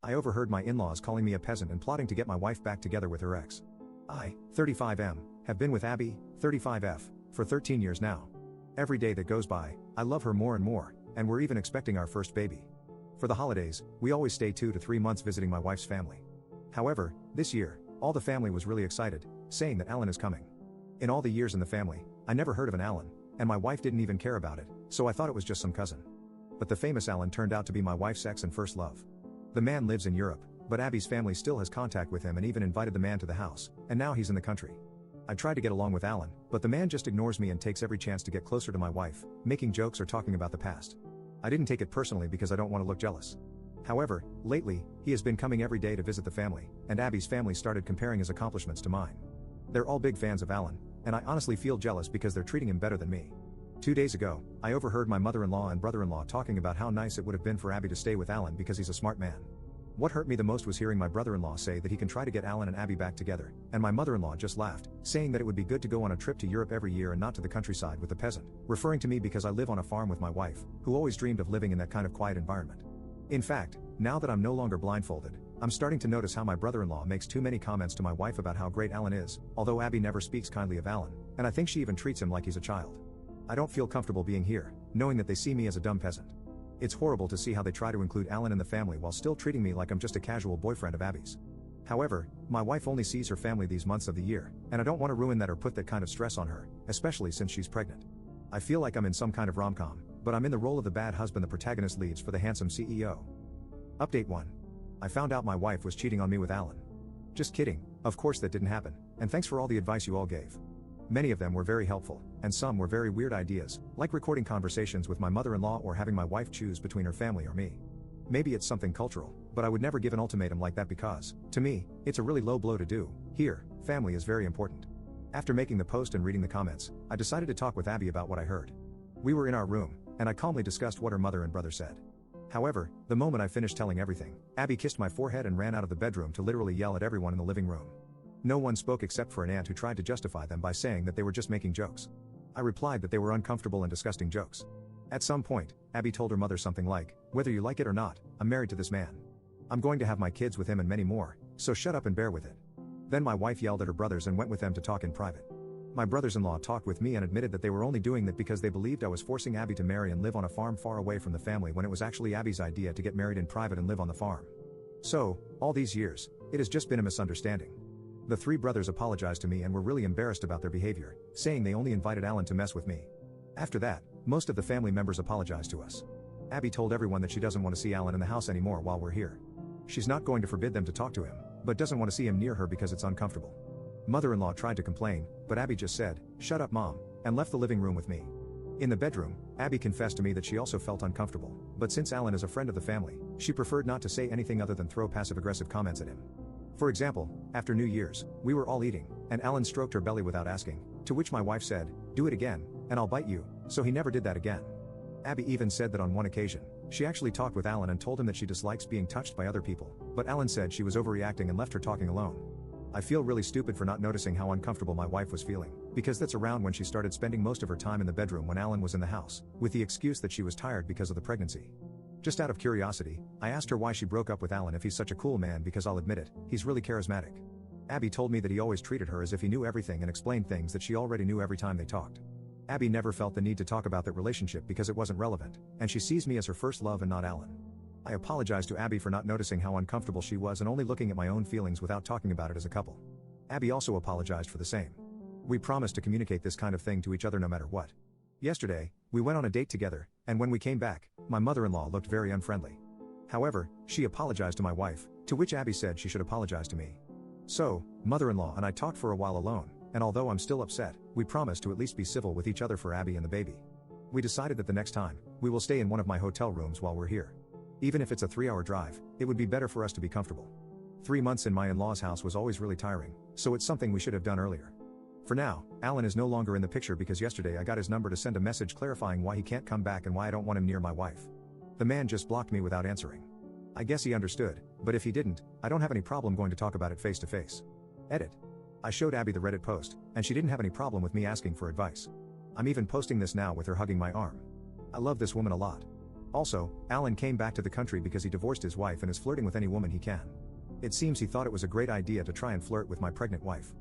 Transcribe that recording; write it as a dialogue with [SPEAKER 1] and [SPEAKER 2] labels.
[SPEAKER 1] I overheard my in-laws calling me a peasant and plotting to get my wife back together with her ex. I, 35M, have been with Abby, 35F, for 13 years now. Every day that goes by, I love her more and more, and we're even expecting our first baby. For the holidays, we always stay 2 to 3 months visiting my wife's family. However, this year, all the family was really excited, saying that Alan is coming. In all the years in the family, I never heard of an Alan, and my wife didn't even care about it, so I thought it was just some cousin. But the famous Alan turned out to be my wife's ex and first love. The man lives in Europe, but Abby's family still has contact with him and even invited the man to the house, and now he's in the country. I tried to get along with Alan, but the man just ignores me and takes every chance to get closer to my wife, making jokes or talking about the past. I didn't take it personally because I don't want to look jealous. However, lately, he has been coming every day to visit the family, and Abby's family started comparing his accomplishments to mine. They're all big fans of Alan, and I honestly feel jealous because they're treating him better than me. 2 days ago, I overheard my mother-in-law and brother-in-law talking about how nice it would have been for Abby to stay with Alan because he's a smart man. What hurt me the most was hearing my brother-in-law say that he can try to get Alan and Abby back together, and my mother-in-law just laughed, saying that it would be good to go on a trip to Europe every year and not to the countryside with the peasant, referring to me because I live on a farm with my wife, who always dreamed of living in that kind of quiet environment. In fact, now that I'm no longer blindfolded, I'm starting to notice how my brother-in-law makes too many comments to my wife about how great Alan is, although Abby never speaks kindly of Alan, and I think she even treats him like he's a child. I don't feel comfortable being here, knowing that they see me as a dumb peasant. It's horrible to see how they try to include Alan in the family while still treating me like I'm just a casual boyfriend of Abby's. However, my wife only sees her family these months of the year, and I don't want to ruin that or put that kind of stress on her, especially since she's pregnant. I feel like I'm in some kind of rom-com, but I'm in the role of the bad husband the protagonist leaves for the handsome CEO. Update 1. I found out my wife was cheating on me with Alan. Just kidding, of course that didn't happen, and thanks for all the advice you all gave. Many of them were very helpful, and some were very weird ideas, like recording conversations with my mother-in-law or having my wife choose between her family or me. Maybe it's something cultural, but I would never give an ultimatum like that because, to me, it's a really low blow to do. Here, family is very important. After making the post and reading the comments, I decided to talk with Abby about what I heard. We were in our room, and I calmly discussed what her mother and brother said. However, the moment I finished telling everything, Abby kissed my forehead and ran out of the bedroom to literally yell at everyone in the living room. No one spoke except for an aunt who tried to justify them by saying that they were just making jokes. I replied that they were uncomfortable and disgusting jokes. At some point, Abby told her mother something like, "Whether you like it or not, I'm married to this man. I'm going to have my kids with him and many more, so shut up and bear with it." Then my wife yelled at her brothers and went with them to talk in private. My brothers-in-law talked with me and admitted that they were only doing that because they believed I was forcing Abby to marry and live on a farm far away from the family when it was actually Abby's idea to get married in private and live on the farm. So, all these years, it has just been a misunderstanding. The 3 brothers apologized to me and were really embarrassed about their behavior, saying they only invited Alan to mess with me. After that, most of the family members apologized to us. Abby told everyone that she doesn't want to see Alan in the house anymore while we're here. She's not going to forbid them to talk to him, but doesn't want to see him near her because it's uncomfortable. Mother-in-law tried to complain, but Abby just said, "Shut up, Mom," and left the living room with me. In the bedroom, Abby confessed to me that she also felt uncomfortable, but since Alan is a friend of the family, she preferred not to say anything other than throw passive-aggressive comments at him. For example, after New Year's, we were all eating, and Alan stroked her belly without asking, to which my wife said, "Do it again, and I'll bite you," so he never did that again. Abby even said that on one occasion, she actually talked with Alan and told him that she dislikes being touched by other people, but Alan said she was overreacting and left her talking alone. I feel really stupid for not noticing how uncomfortable my wife was feeling, because that's around when she started spending most of her time in the bedroom when Alan was in the house, with the excuse that she was tired because of the pregnancy. Just out of curiosity, I asked her why she broke up with Alan if he's such a cool man because I'll admit it, he's really charismatic. Abby told me that he always treated her as if he knew everything and explained things that she already knew every time they talked. Abby never felt the need to talk about that relationship because it wasn't relevant, and she sees me as her first love and not Alan. I apologized to Abby for not noticing how uncomfortable she was and only looking at my own feelings without talking about it as a couple. Abby also apologized for the same. We promised to communicate this kind of thing to each other no matter what. Yesterday, we went on a date together, and when we came back, my mother-in-law looked very unfriendly. However, she apologized to my wife, to which Abby said she should apologize to me. So, mother-in-law and I talked for a while alone, and although I'm still upset, we promised to at least be civil with each other for Abby and the baby. We decided that the next time, we will stay in one of my hotel rooms while we're here. Even if it's a 3-hour drive, it would be better for us to be comfortable. 3 months in my in-laws' house was always really tiring, so it's something we should have done earlier. For now, Alan is no longer in the picture because yesterday I got his number to send a message clarifying why he can't come back and why I don't want him near my wife. The man just blocked me without answering. I guess he understood, but if he didn't, I don't have any problem going to talk about it face to face. Edit. I showed Abby the Reddit post, and she didn't have any problem with me asking for advice. I'm even posting this now with her hugging my arm. I love this woman a lot. Also, Alan came back to the country because he divorced his wife and is flirting with any woman he can. It seems he thought it was a great idea to try and flirt with my pregnant wife.